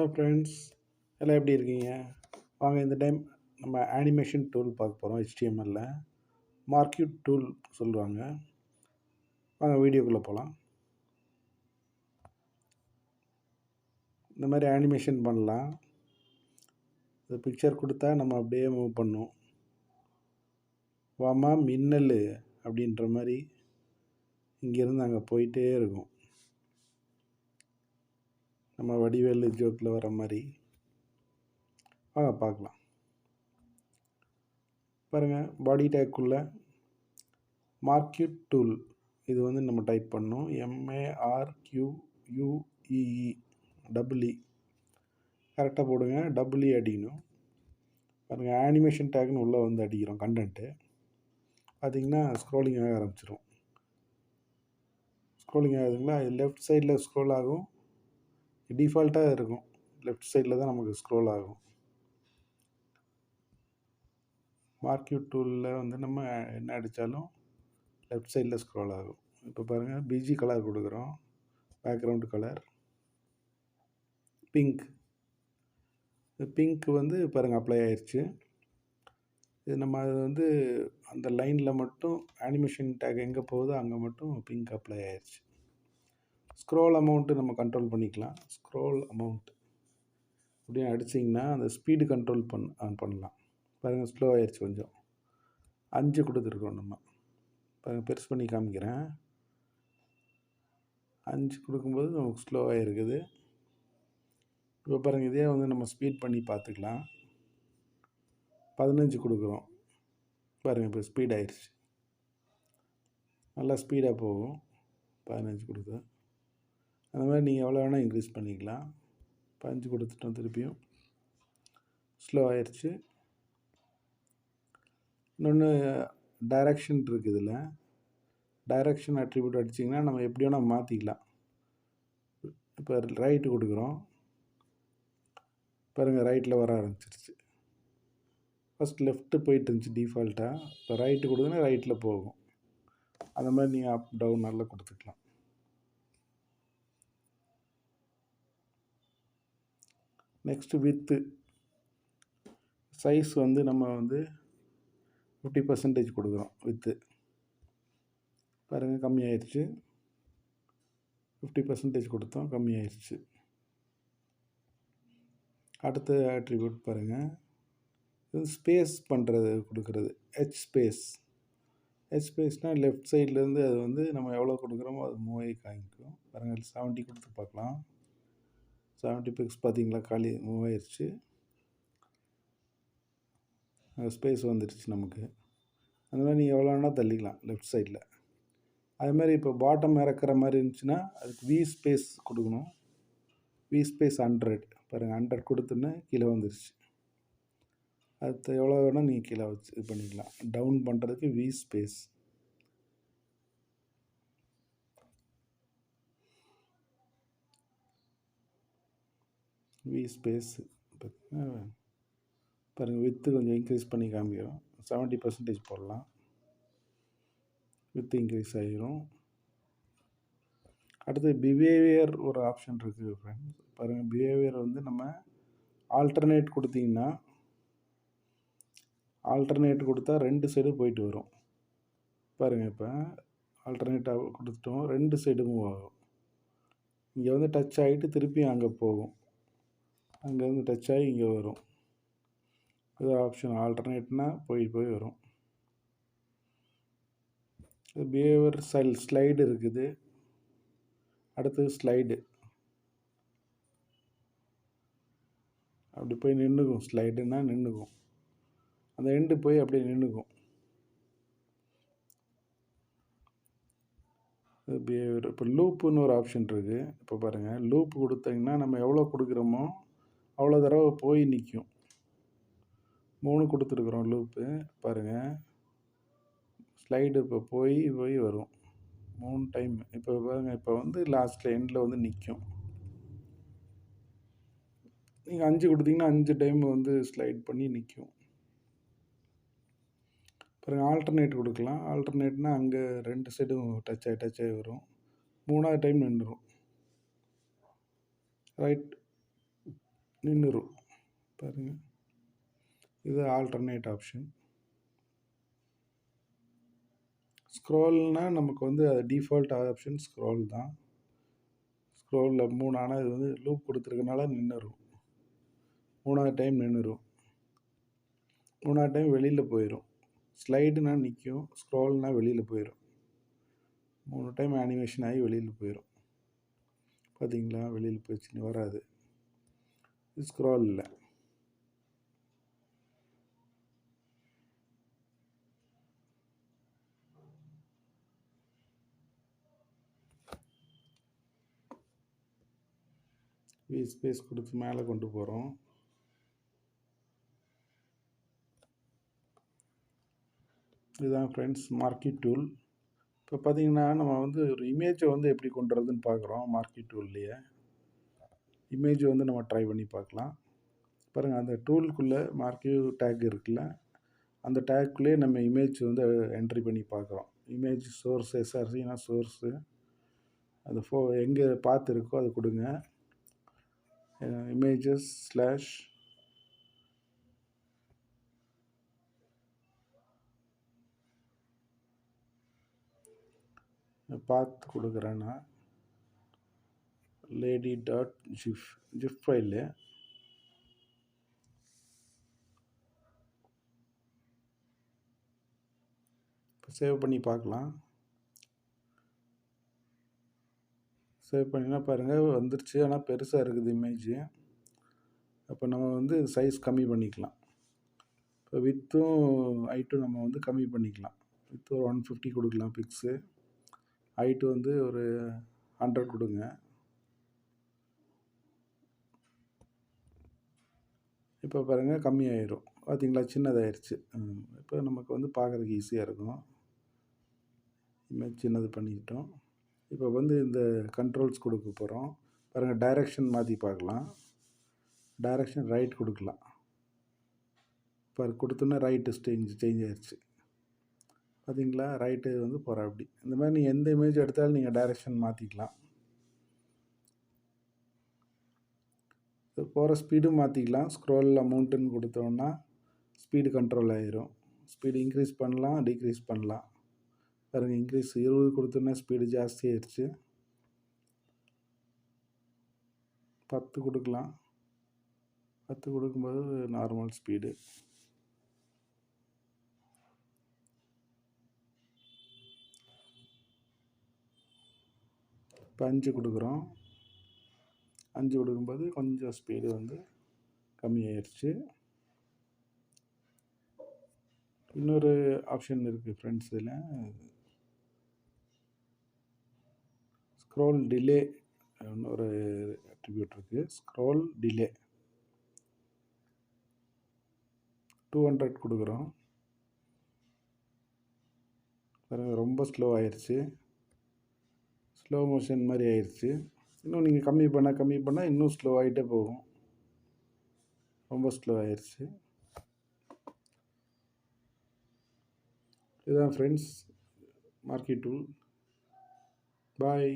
Hello friends, எல்லாம் எப்படி இருக்கீங்க? வாங்க இந்த டைம் நம்ம அனிமேஷன் டூல் பார்க்க போகிறோம். HTML மார்க்யூ டூல் சொல்லுவாங்க. வாங்க வீடியோக்குள்ளே போகலாம். இந்த மாதிரி அனிமேஷன் பண்ணலாம். இந்த பிக்சர் கொடுத்தா நம்ம அப்படியே மூவ் பண்ணோம். வாமா மின்னல் அப்படின்ற மாதிரி இங்கேருந்து அங்கே போயிட்டே இருக்கும். நம்ம வடிவேலு ஜோக்கில் வர மாதிரி. வாங்க பார்க்கலாம். பாருங்கள், பாடி டேக்குள்ளே மார்க்யூ டூல் இது வந்து நம்ம டைப் பண்ணோம். MARQUEE டபுள்இ கரெக்டாக போடுங்க. டபுள்இ அடிக்கணும். பாருங்கள், அனிமேஷன் டேக்னு உள்ளே வந்து அடிக்கிறோம். கண்டென்ட்டு பார்த்திங்கன்னா ஸ்க்ரோலிங் ஆக ஆரம்பிச்சிடும். ஸ்க்ரோலிங் ஆகுதுங்களா? லெஃப்ட் சைடில் ஸ்க்ரோல் ஆகும். டிஃபால்ட்டாக இருக்கும். லெஃப்ட் சைடில் தான் நமக்கு ஸ்க்ரோல் ஆகும். மார்க்யூ டூலில் வந்து நம்ம என்ன அடித்தாலும் லெஃப்ட் சைடில் ஸ்க்ரோல் ஆகும். இப்போ பாருங்கள், பிஜி கலர் கொடுக்குறோம். Background colour pink. பிங்க் வந்து பாருங்கள் அப்ளை ஆயிடுச்சு. இது நம்ம அது வந்து அந்த லைனில் மட்டும் அனிமேஷன் டேக் எங்கே போகுதோ அங்கே மட்டும் பிங்க் அப்ளை ஆயிடுச்சு. ஸ்க்ரோல் அமௌண்ட்டு நம்ம கண்ட்ரோல் பண்ணிக்கலாம். ஸ்க்ரோல் அமௌண்ட் அப்படின்னு அடிச்சிங்கன்னா அந்த ஸ்பீடு கண்ட்ரோல் பண்ணலாம். பாருங்கள், ஸ்லோ ஆயிடுச்சு கொஞ்சம். 5 கொடுத்துருக்கோம் நம்ம. பாருங்கள், பெருசு பண்ணி காமிக்கிறேன். 5 கொடுக்கும்போது நமக்கு ஸ்லோவாக இருக்குது. இப்போ பாருங்கள், இதே வந்து நம்ம ஸ்பீட் பண்ணி பார்த்துக்கலாம். 15 கொடுக்குறோம். பாருங்கள், இப்போ ஸ்பீட் ஆயிடுச்சு. நல்லா ஸ்பீடாக போகும். 15 கொடுத்தா அந்த மாதிரி நீங்கள் எவ்வளோ வேணால் இன்க்ரீஸ் பண்ணிக்கலாம். 5 கொடுத்துட்டோம். திருப்பியும் ஸ்லோ ஆயிடுச்சு. இன்னொன்று டைரக்ஷன் இருக்குது. இதில் டைரக்ஷன் அட்ரிபியூட் அடிச்சிங்கன்னா நம்ம எப்படி வேணால் மாற்றிக்கலாம். இப்போ ரைட்டு கொடுக்குறோம். பாருங்கள், ரைட்டில் வர ஆரம்பிச்சிருச்சு. ஃபஸ்ட் லெஃப்ட்டு போயிட்டு இருந்துச்சு டிஃபால்ட்டாக. இப்போ ரைட்டு கொடுத்தோன்னா ரைட்டில் போகும். அந்த மாதிரி நீங்கள் அப் டவுன் நல்லா கொடுத்துக்கலாம். நெக்ஸ்ட்டு வித்து சைஸ் வந்து நம்ம வந்து 50% கொடுக்குறோம். வித்து பாருங்கள், கம்மியாயிடுச்சு. 50% கொடுத்தோம், கம்மியாயிடுச்சு. அடுத்த அட்ரிபியூட் பாருங்கள், இது ஸ்பேஸ் பண்ணுறது கொடுக்குறது. ஹெச் ஸ்பேஸ்னால் லெஃப்ட் சைட்லேருந்து அது வந்து நம்ம எவ்வளோ கொடுக்குறோமோ அது மூவ் ஆகி காமிக்கும். பாருங்கள், 70 கொடுத்து பார்க்கலாம். 70 பிக்ஸ் பார்த்தீங்களா, காலி மூவ் ஆயிடுச்சு. ஸ்பேஸ் வந்துடுச்சு நமக்கு. அந்த மாதிரி நீங்கள் எவ்வளோ வேணால் தள்ளிக்கலாம் லெஃப்ட் சைடில். அது மாதிரி இப்போ பாட்டம் இறக்குற மாதிரி இருந்துச்சுன்னா அதுக்கு வி ஸ்பேஸ் கொடுக்கணும். V space 100. பாருங்கள், 100 கொடுத்துன்னு கீழே வந்துருச்சு. அடுத்து எவ்வளோ வேணால் நீங்கள் கீழே வச்சு இது பண்ணிக்கலாம். டவுன் பண்ணுறதுக்கு வி ஸ்பேஸ். வி ஸ்பேஸ் பாருங்கள், வித்து கொஞ்சம் இன்க்ரீஸ் பண்ணி காமிக்கிறோம். 70% போடலாம். வித்து இன்க்ரீஸ் ஆகிரும். அடுத்து பிஹேவியர் ஒரு ஆப்ஷன் இருக்குது ஃப்ரெண்ட்ஸ். பாருங்கள், பிஹேவியர் வந்து நம்ம ஆல்டர்னேட் கொடுத்தீங்கன்னா, ஆல்டர்னேட் கொடுத்தா 2 சைடு போயிட்டு வரும். பாருங்கள், இப்போ ஆல்டர்னேட்டாக கொடுத்துட்டோம், 2 சைடு மூவ் ஆகும். இங்கே வந்து டச் ஆகிட்டு திருப்பி அங்கே போகும். அங்கேருந்து டச் ஆகி இங்கே வரும். இது ஆப்ஷன். ஆல்டர்னேட்னா போய் வரும். பிஹேவியர் ஸ்லைடு இருக்குது. அடுத்தது ஸ்லைடு அப்படி போய் நின்றுக்கும். ஸ்லைடுன்னா நின்றுக்கும். அந்த எண்டு போய் அப்படியே நின்றுக்கும். பிஹேவியர். இப்போ லூப்புன்னு ஒரு ஆப்ஷன் இருக்குது. இப்போ பாருங்கள், லூப் கொடுத்தீங்கன்னா நம்ம எவ்வளோ கொடுக்குறோமோ அவ்வளோ தடவை போய் நிற்கும். 3 கொடுத்துருக்குறோம் லூப்பு. பாருங்கள், ஸ்லைடு இப்போ போய் வரும் 3 டைம். இப்போ பாருங்கள், இப்போ வந்து லாஸ்ட்டில் எண்டில் வந்து நிற்கும். நீங்கள் 5 கொடுத்தீங்கன்னா 5 டைம் வந்து ஸ்லைட் பண்ணி நிற்கும். பாருங்கள், ஆல்டர்னேட் கொடுக்கலாம். ஆல்டர்னேட்னா அங்கே 2 சைடும் டச் ஆகி வரும். 3ஆவது டைம் நின்றுடும். ரைட் நின்றுரும் பாருங்கள். இது ஆல்டர்னேட் ஆப்ஷன். ஸ்க்ரோல்னால் நமக்கு வந்து அது டிஃபால்ட் ஆப்ஷன் ஸ்க்ரோல் தான். ஸ்க்ரோலில் 3 ஆனால் இது வந்து லூப் கொடுத்துருக்கனால நின்றுரும். 3வது டைம் நின்றுரும். 3வது டைம் வெளியில் போயிடும். ஸ்லைடுனா நிற்கும், ஸ்க்ரோல்னால் வெளியில் போயிடும். 3 டைம் அனிமேஷன் ஆகி வெளியில் போயிடும். பார்த்தீங்களா, வெளியில் போயிடுச்சுன்னு வராது. இது ஸ்க்ரோல் இல்லை. ஸ்பேஸ் கொடுத்து மேலே கொண்டு போகிறோம். இதுதான் ஃப்ரெண்ட்ஸ் மார்க்கி டூல். இப்போ பார்த்தீங்கன்னா நம்ம வந்து ஒரு இமேஜை வந்து எப்படி கொண்டு வரதுன்னு பார்க்குறோம். மார்க்கி டூல்லையே இமேஜ் வந்து நம்ம ட்ரை பண்ணி பார்க்கலாம். பாருங்கள், அந்த டூலுக்குள்ளே மார்க்கி டேக் இருக்குல்ல, அந்த டேக்குள்ளேயே நம்ம இமேஜ் வந்து என்ட்ரி பண்ணி பார்க்குறோம். இமேஜ் சோர்ஸ் எஸ்ஆர்சினா சோர்ஸு, அது எங்கே பார்த்து இருக்கோ அது கொடுங்க. இமேஜஸ் ஸ்லாஷ் பார்த்து கொடுக்குறேன்னா லேடி டாட் ஜிப் ஃபைலு. இப்போ சேவ் பண்ணி பார்க்கலாம். சேவ் பண்ணினா பாருங்கள் வந்துருச்சு, ஆனால் பெருசாக இருக்குது இமேஜு. அப்போ நம்ம வந்து சைஸ் கம்மி பண்ணிக்கலாம். இப்போ வித்தும் ஹைட்டும் நம்ம வந்து கம்மி பண்ணிக்கலாம். வித்து ஒரு 150 கொடுக்கலாம் பிக்ஸு, ஹைட்டு வந்து ஒரு 100 கொடுங்க. இப்போ பாருங்கள் கம்மியாயிரும். பார்த்தீங்களா, சின்னதாகிடுச்சு. இப்போ நமக்கு வந்து பார்க்குறதுக்கு ஈஸியாக இருக்கும். இமேஜ் சின்னது பண்ணிக்கிட்டோம். இப்போ வந்து இந்த கண்ட்ரோல்ஸ் கொடுக்க போகிறோம். பாருங்கள், டைரெக்ஷன் மாற்றி பார்க்கலாம். டைரெக்ஷன் ரைட் கொடுக்கலாம். இப்போ கொடுத்தோன்னே ரைட்டு சேஞ்ச் ஆயிடுச்சு. பார்த்தீங்களா, ரைட்டு வந்து போகிற அப்படி. இந்த மாதிரி நீங்கள் எந்த இமேஜ் எடுத்தாலும் நீங்கள் டைரெக்ஷன் மாற்றிக்கலாம். போகிற ஸ்பீடும் மாற்றிக்கலாம். ஸ்க்ரோலில் அமௌண்ட்டுன்னு கொடுத்தோன்னா ஸ்பீடு கண்ட்ரோல் ஆகிரும். ஸ்பீடு இன்க்ரீஸ் பண்ணலாம், டிக்ரீஸ் பண்ணலாம். பாருங்கள், இன்க்ரீஸ் 20 கொடுத்தோன்னா ஸ்பீடு ஜாஸ்தி ஆயிடுச்சு. 10 கொடுக்கலாம். 10 கொடுக்கும்போது நார்மல் ஸ்பீடு. இப்போ 5 கொடுக்குறோம். 5 கொடுக்கும்போது கொஞ்சம் ஸ்பீடு வந்து கம்மியாயிடுச்சு. இன்னொரு ஆப்ஷன் இருக்குது ஃப்ரெண்ட்ஸ். இதில் ஸ்க்ரோல் டிலே ஒரு அட்ரிபியூட் இருக்குது. ஸ்க்ரோல் டிலே 200 கொடுக்குறோம். பாருங்கள், ரொம்ப ஸ்லோ ஆயிடுச்சு. ஸ்லோ மோஷன் மாதிரி ஆயிடுச்சு. இன்னும் நீங்கள் கம்மி பண்ணால் இன்னும் ஸ்லோ ஆகிட்டே போகும். ரொம்ப ஸ்லோ ஆயிடுச்சு. இதுதான் ஃப்ரெண்ட்ஸ் மார்க்கி டூல். பாய்.